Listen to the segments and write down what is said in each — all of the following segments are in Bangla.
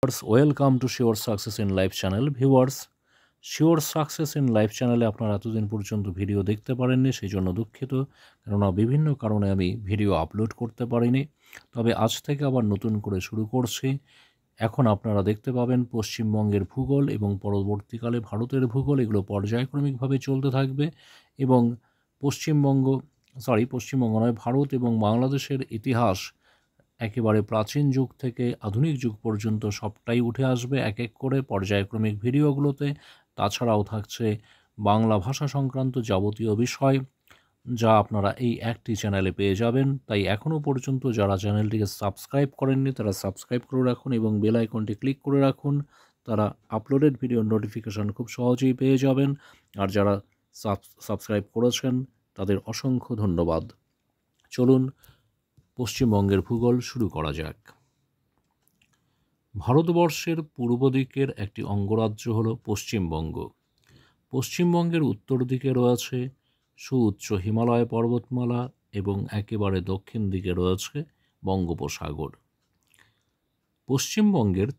Welcome to sure success in life channel. Viewers, sure success in life চ্যানেলে আপনারা এতদিন পর্যন্ত ভিডিও দেখতে পারেননি, সেই জন্য দুঃখিত। কেননা বিভিন্ন কারণে আমি ভিডিও আপলোড করতে পারিনি। তবে আজ থেকে আবার নতুন করে শুরু করছি। এখন আপনারা দেখতে পাবেন পশ্চিমবঙ্গের ভূগোল এবং পরবর্তীকালে ভারতের ভূগোল, এগুলো পর্যায়ক্রমিকভাবে চলতে থাকবে। এবং পশ্চিমবঙ্গ নয়, ভারত এবং বাংলাদেশের ইতিহাস একেবারে প্রাচীন যুগ থেকে আধুনিক যুগ পর্যন্ত সবটাই উঠে আসবে এক এক করে পর্যায়ক্রমিক ভিডিওগুলোতে। তাছাড়াও থাকছে বাংলা ভাষা সংক্রান্ত যাবতীয় বিষয়, যা আপনারা এই একটি চ্যানেলে পেয়ে যাবেন। তাই এখনও পর্যন্ত যারা চ্যানেলটিকে সাবস্ক্রাইব করেননি তারা সাবস্ক্রাইব করে রাখুন এবং বেল আইকনটি ক্লিক করে রাখুন। তারা আপলোডেড ভিডিওর নোটিফিকেশন খুব সহজেই পেয়ে যাবেন। আর যারা সাবস্ক্রাইব করেছেন তাদের অসংখ্য ধন্যবাদ। চলুন পশ্চিমবঙ্গের ভূগোল শুরু করা যাক। ভারতবর্ষের পূর্ব দিকের একটি অঙ্গরাজ্য হল পশ্চিমবঙ্গ। পশ্চিমবঙ্গের উত্তর দিকে রয়েছে সুউচ্চ হিমালয় পর্বতমালা এবং একেবারে দক্ষিণ দিকে রয়েছে বঙ্গোপসাগর। পশ্চিমবঙ্গের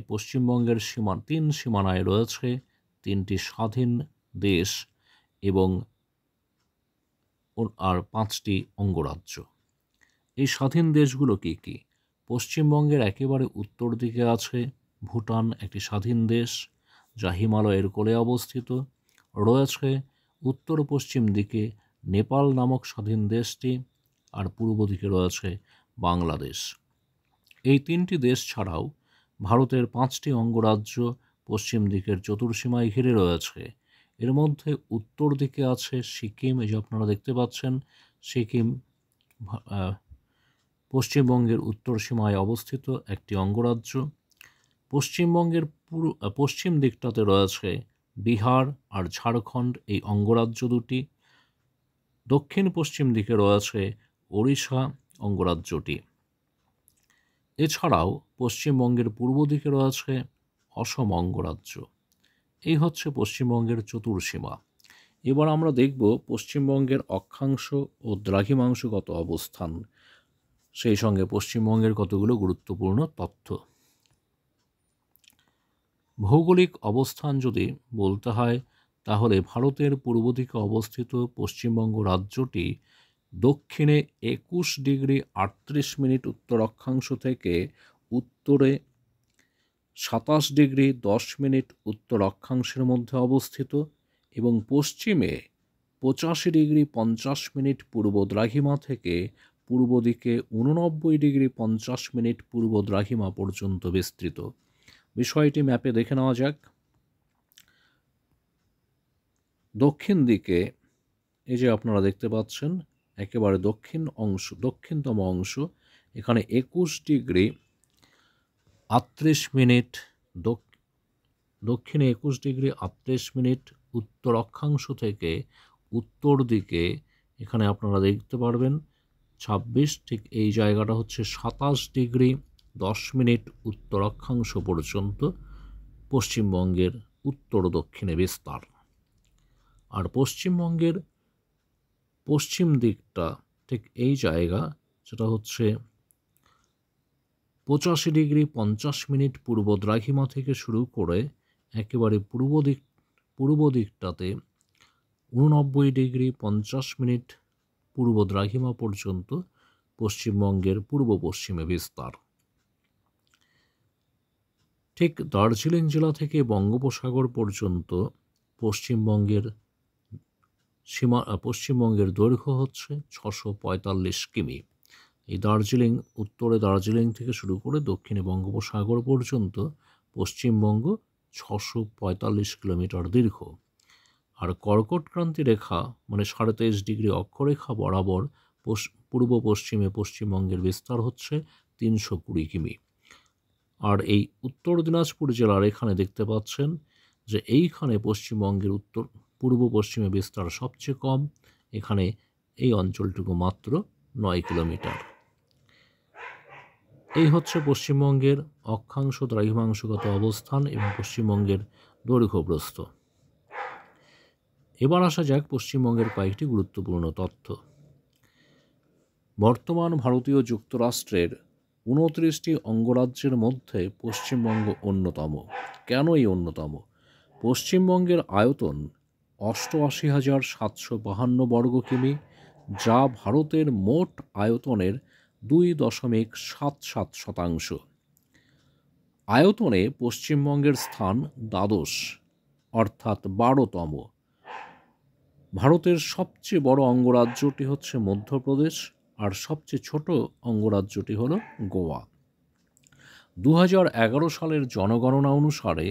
পশ্চিমবঙ্গের তিন সীমানায় রয়েছে তিনটি স্বাধীন দেশ এবং আর 5টি অঙ্গরাজ্য। এই স্বাধীন দেশগুলো কী কী? পশ্চিমবঙ্গের একেবারে উত্তর দিকে আছে ভুটান, একটি স্বাধীন দেশ যা হিমালয়ের কোলে অবস্থিত। রয়েছে উত্তর পশ্চিম দিকে নেপাল নামক স্বাধীন দেশটি, আর পূর্ব দিকে রয়েছে বাংলাদেশ। এই তিনটি দেশ ছাড়াও ভারতের 5টি অঙ্গরাজ্য পশ্চিম দিকের চতুর্সীমায় ঘিরে রয়েছে। এর মধ্যে উত্তর দিকে আছে সিকিম, এই যে আপনারা দেখতে পাচ্ছেন সিকিম পশ্চিমবঙ্গের উত্তর সীমায় অবস্থিত একটি অঙ্গরাজ্য। পশ্চিমবঙ্গের পশ্চিম দিকটাতে রয়েছে বিহার আর ঝাড়খণ্ড, এই অঙ্গরাজ্য দুটি। দক্ষিণ পশ্চিম দিকে রয়েছে ওড়িশা অঙ্গরাজ্যটি। এছাড়াও পশ্চিমবঙ্গের পূর্ব দিকে রয়েছে অসম অঙ্গরাজ্য। এই হচ্ছে পশ্চিমবঙ্গের চতুর্সীমা। এবার আমরা দেখব পশ্চিমবঙ্গের অক্ষাংশ ও দ্রাঘিমাংশগত অবস্থান, সেই সঙ্গে পশ্চিমবঙ্গের কতগুলো গুরুত্বপূর্ণ তথ্য। ভৌগোলিক অবস্থান যদি বলতে হয় তাহলে ভারতের পূর্ব দিকে অবস্থিত পশ্চিমবঙ্গ রাজ্যটি দক্ষিণে 21°38' উত্তর অক্ষাংশ থেকে উত্তরে 27°10' উত্তর অক্ষাংশের মধ্যে অবস্থিত এবং পশ্চিমে 85°50' পূর্ব দ্রাঘিমা থেকে পূর্ব দিকে 89°50' পূর্ব দ্রাঘিমা পর্যন্ত বিস্তৃত। বিষয়টি ম্যাপে দেখে নেওয়া যাক। দক্ষিণ দিকে এই যে আপনারা দেখতে পাচ্ছেন একেবারে দক্ষিণতম অংশ, এখানে 21°38' দক্ষিণে 21°38' উত্তর অক্ষাংশ থেকে উত্তর দিকে এখানে আপনারা দেখতে পারবেন 26, ঠিক এই জায়গাটা হচ্ছে 27°10' উত্তর অক্ষাংশ পর্যন্ত পশ্চিমবঙ্গের উত্তর দক্ষিণে বিস্তার। আর পশ্চিমবঙ্গের পশ্চিম দিকটা ঠিক এই জায়গা, যেটা হচ্ছে 85°50' পূর্ব দ্রাঘিমা থেকে শুরু করে একেবারে পূর্ব দিকটাতে 89°50' পূর্ব দ্রাঘিমা পর্যন্ত পশ্চিমবঙ্গের পূর্ব পশ্চিমে বিস্তার। ঠিক দার্জিলিং জেলা থেকে বঙ্গোপসাগর পর্যন্ত পশ্চিমবঙ্গের দৈর্ঘ্য হচ্ছে 645 কিমি। এই উত্তরে দার্জিলিং থেকে শুরু করে দক্ষিণে বঙ্গোপসাগর পর্যন্ত পশ্চিমবঙ্গ 645 কিলোমিটার দীর্ঘ। আর কর্কটক্রান্তি রেখা 23.5° অক্ষরেখা বরাবর পূর্ব পশ্চিমে পশ্চিমবঙ্গের বিস্তার হচ্ছে 320 কিমি। আর এই উত্তর দিনাজপুর জেলার এখানে দেখতে পাচ্ছেন যে এইখানে পশ্চিমবঙ্গের পূর্ব পশ্চিমে বিস্তার সবচেয়ে কম, এখানে এই অঞ্চলটুকু মাত্র 9 কিলোমিটার। এই হচ্ছে পশ্চিমবঙ্গের অক্ষাংশ দ্রাঘিমাংশগত অবস্থান এবং পশ্চিমবঙ্গের দৈর্ঘ্য প্রস্থ। এবার আসা যাক পশ্চিমবঙ্গের কয়েকটি গুরুত্বপূর্ণ তথ্য। বর্তমান ভারতীয় যুক্তরাষ্ট্রের 29টি অঙ্গরাজ্যের মধ্যে পশ্চিমবঙ্গ অন্যতম। কেন এই অন্যতম? পশ্চিমবঙ্গের আয়তন 88,752 বর্গ কিমি, যা ভারতের মোট আয়তনের 2.77%। আয়তনে পশ্চিমবঙ্গের স্থান দ্বাদশ, অর্থাৎ 12তম। ভারতের সবচেয়ে বড় অঙ্গরাজ্যটি হচ্ছে মধ্যপ্রদেশ, আর সবচেয়ে ছোট অঙ্গরাজ্যটি হল গোয়া। 2011 সালের জনগণনা অনুসারে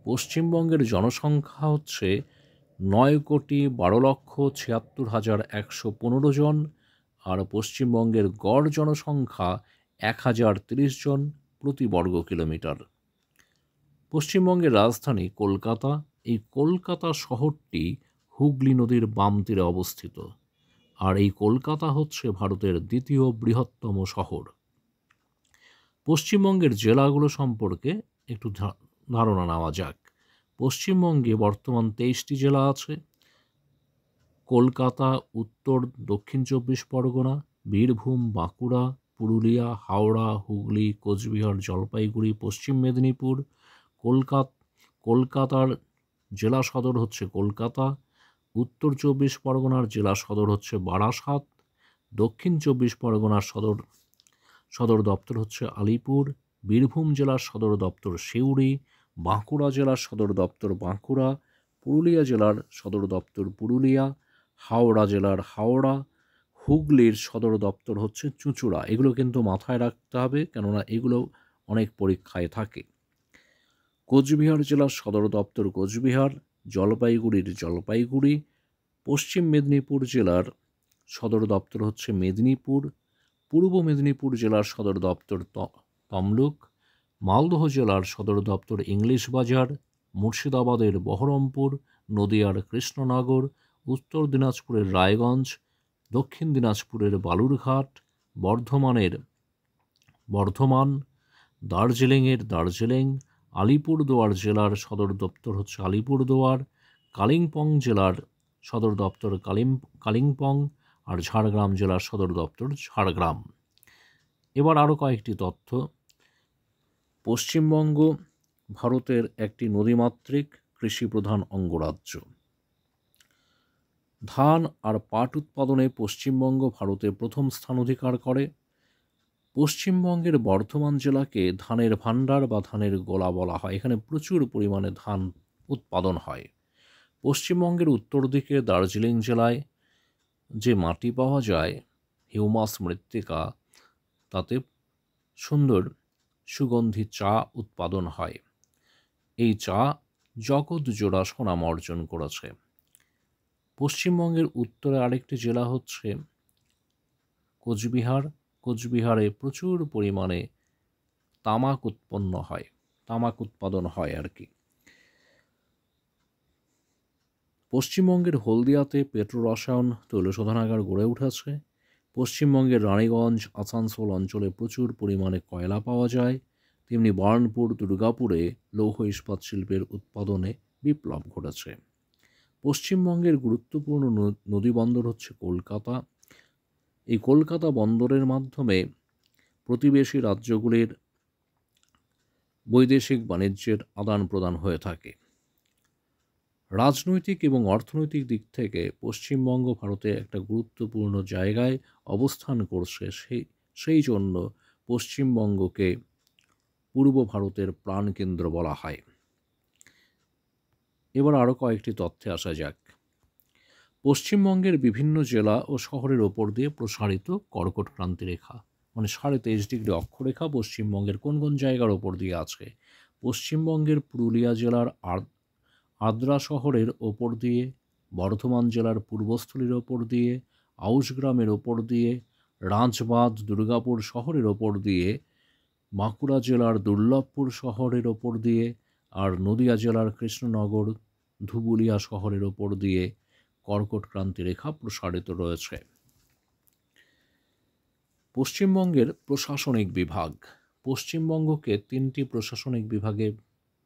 পশ্চিমবঙ্গের জনসংখ্যা হচ্ছে 9,12,76,115 জন, আর পশ্চিমবঙ্গের গড় জনসংখ্যা 1,030 জন প্রতি বর্গ কিলোমিটার। পশ্চিমবঙ্গের রাজধানী কলকাতা। এই কলকাতা শহরটি হুগলি নদীর বাম তীরে অবস্থিত, আর এই কলকাতা হচ্ছে ভারতের দ্বিতীয় বৃহত্তম শহর। পশ্চিমবঙ্গের জেলাগুলো সম্পর্কে একটু ধারণা নেওয়া যাক। পশ্চিমবঙ্গে বর্তমান 23টি জেলা আছে। কলকাতা, উত্তর দক্ষিণ 24 পরগনা, বীরভূম, বাঁকুড়া, পুরুলিয়া, হাওড়া, হুগলি, কোচবিহার, জলপাইগুড়ি, পশ্চিম মেদিনীপুর। কলকাতার জেলা সদর হচ্ছে কলকাতা। উত্তর 24 পরগনার জেলা সদর হচ্ছে বারাসাত। দক্ষিণ 24 পরগনার সদর দপ্তর হচ্ছে আলিপুর। বীরভূম জেলার সদর দপ্তর সিউড়ি। বাঁকুড়া জেলার সদর দপ্তর বাঁকুড়া। পুরুলিয়া জেলার সদর দপ্তর পুরুলিয়া। হাওড়া জেলার হাওড়া। হুগলির সদর দপ্তর হচ্ছে চুঁচুড়া। এগুলো কিন্তু মাথায় রাখতে হবে, কেননা এগুলো অনেক পরীক্ষায় থাকে। কোচবিহার জেলার সদর দপ্তর কোচবিহার। জলপাইগুড়ির জলপাইগুড়ি। পশ্চিম মেদিনীপুর জেলার সদর দপ্তর হচ্ছে মেদিনীপুর। পূর্ব মেদিনীপুর জেলার সদর দপ্তর তমলুক। মালদহ জেলার সদর দপ্তর ইংলিশ বাজার। মুর্শিদাবাদের বহরমপুর। নদিয়ার কৃষ্ণনগর। উত্তর দিনাজপুরের রায়গঞ্জ। দক্ষিণ দিনাজপুরের বালুরঘাট। বর্ধমানের বর্ধমান। দার্জিলিংয়ের দার্জিলিং। আলিপুরদুয়ার জেলার সদর দপ্তর হচ্ছে আলিপুরদুয়ার। কালিম্পং জেলার সদর দপ্তর কালিম্পং, আর ঝাড়গ্রাম জেলার সদর দপ্তর ঝাড়গ্রাম। এবার আরও কয়েকটি তথ্য। পশ্চিমবঙ্গ ভারতের একটি নদীমাতৃক কৃষিপ্রধান অঙ্গরাজ্য। ধান আর পাট উৎপাদনে পশ্চিমবঙ্গ ভারতে প্রথম স্থান অধিকার করে। পশ্চিমবঙ্গের বর্ধমান জেলাকে ধানের ভাণ্ডার বা ধানের গোলা বলা হয়। এখানে প্রচুর পরিমাণে ধান উৎপাদন হয়। পশ্চিমবঙ্গের উত্তর দিকে দার্জিলিং জেলায় যে মাটি পাওয়া যায়, হিউমাস মৃত্তিকা, তাতে সুন্দর সুগন্ধি চা উৎপাদন হয়। এই চা জগৎ জোড়া সুনাম অর্জন করেছে। পশ্চিমবঙ্গের উত্তরে আরেকটি জেলা হচ্ছে কোচবিহার। কোচবিহারে প্রচুর পরিমাণে তামাক উৎপাদন হয় আর কি। পশ্চিমবঙ্গের হলদিয়াতে পেট্রোরসায়ন তৈল শোধনাগার গড়ে উঠেছে। পশ্চিমবঙ্গের রানীগঞ্জ, আসানসোল অঞ্চলে প্রচুর পরিমাণে কয়লা পাওয়া যায়। তেমনি বার্নপুর, দুর্গাপুরে লৌহ ইস্পাত শিল্পের উৎপাদনে বিপ্লব ঘটেছে। পশ্চিমবঙ্গের গুরুত্বপূর্ণ নদীবন্দর হচ্ছে কলকাতা। এই কলকাতা বন্দরের মাধ্যমে প্রতিবেশী রাজ্যগুলির বৈদেশিক বাণিজ্যের আদান প্রদান হয়ে থাকে। রাজনৈতিক এবং অর্থনৈতিক দিক থেকে পশ্চিমবঙ্গ ভারতে একটা গুরুত্বপূর্ণ জায়গায় অবস্থান করছে। সেই জন্য পশ্চিমবঙ্গকে পূর্ব ভারতের প্রাণকেন্দ্র বলা হয়। এবার আরও কয়েকটি তথ্যে আসা যাক। পশ্চিমবঙ্গের বিভিন্ন জেলা ও শহরের ওপর দিয়ে প্রসারিত কর্কট ক্রান্তি রেখা, মানে 23.5 ডিগ্রি অক্ষরেখা পশ্চিমবঙ্গের কোন কোন জায়গার ওপর দিয়ে আছে? পশ্চিমবঙ্গের পুরুলিয়া জেলার আদ্রা শহরের ওপর দিয়ে, বর্ধমান জেলার পূর্বস্থলীর ওপর দিয়ে, আউশগ্রামের ওপর দিয়ে, রাজবাঁধ দুর্গাপুর শহরের ওপর দিয়ে, বাঁকুড়া জেলার দুর্লভপুর শহরের ওপর দিয়ে, আর নদিয়া জেলার কৃষ্ণনগর ধুবুলিয়া শহরের ওপর দিয়ে কর্কট ক্রান্তি রেখা প্রসারিত রয়েছে। পশ্চিমবঙ্গের প্রশাসনিক বিভাগ। পশ্চিমবঙ্গকে 3টি প্রশাসনিক বিভাগে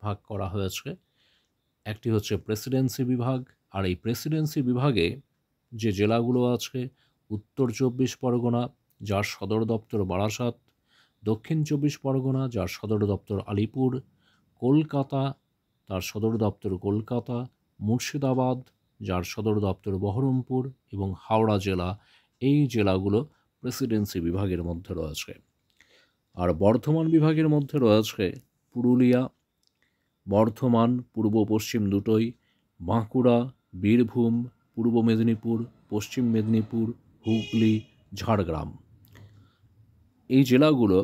ভাগ করা হয়েছে। একটি হচ্ছে প্রেসিডেন্সি বিভাগ, আর এই প্রেসিডেন্সি বিভাগে যে জেলাগুলো আছে, উত্তর 24 পরগনা, যার সদর দপ্তর বারাসাত, দক্ষিণ 24 পরগনা, যার সদর দপ্তর আলিপুর, কলকাতা, তার সদর দপ্তর কলকাতা, মুর্শিদাবাদ, যার সদর দপ্তর বহরমপুর, এবং হাওড়া জেলা, এই জেলাগুলো প্রেসিডেন্সি বিভাগের মধ্যে রয়েছে। আর বর্ধমান বিভাগের মধ্যে রয়েছে পুরুলিয়া, বর্ধমান পূর্ব পশ্চিম দুটোই, বাঁকুড়া, বীরভূম, পূর্ব মেদিনীপুর, পশ্চিম মেদিনীপুর, হুগলি, ঝাড়গ্রাম, এই জেলাগুলো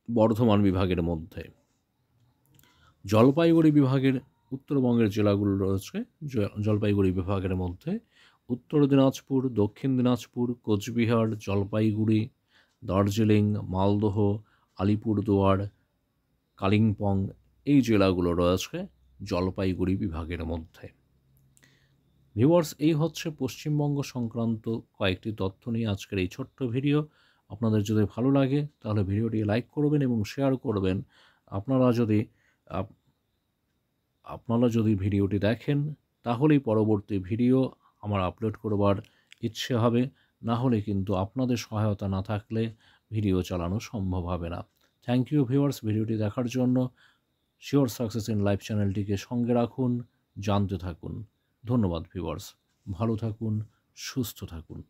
বর্ধমান বিভাগের মধ্যে। জলপাইগুড়ি বিভাগের উত্তরবঙ্গের জেলাগুলো রয়েছে জলপাইগুড়ি বিভাগের মধ্যে উত্তর দিনাজপুর, দক্ষিণ দিনাজপুর, কোচবিহার, জলপাইগুড়ি, দার্জিলিং, মালদহ, আলিপুরদুয়ার, কালিম্পং, এই জেলাগুলো রয়েছে জলপাইগুড়ি বিভাগের মধ্যে। ভিউয়ার্স, এই হচ্ছে পশ্চিমবঙ্গ সংক্রান্ত কয়েকটি তথ্য নিয়ে আজকের এই ছোট্ট ভিডিও। আপনাদের যদি ভালো লাগে তাহলে ভিডিওটি লাইক করবেন এবং শেয়ার করবেন। আপনারা যদি ভিডিওটি দেখেন তাহলেই পরবর্তী ভিডিও আমার আপলোড করবার ইচ্ছে হবে, না হলে কিন্তু আপনাদের সহায়তা না থাকলে ভিডিও চালানো সম্ভব হবে না। থ্যাংক ইউ ভিউয়ার্স, ভিডিওটি দেখার জন্য। শিওর সাকসেস ইন লাইফ চ্যানেলটিকে সঙ্গে রাখুন, জানতে থাকুন। ধন্যবাদ ভিউয়ার্স, ভালো থাকুন, সুস্থ থাকুন।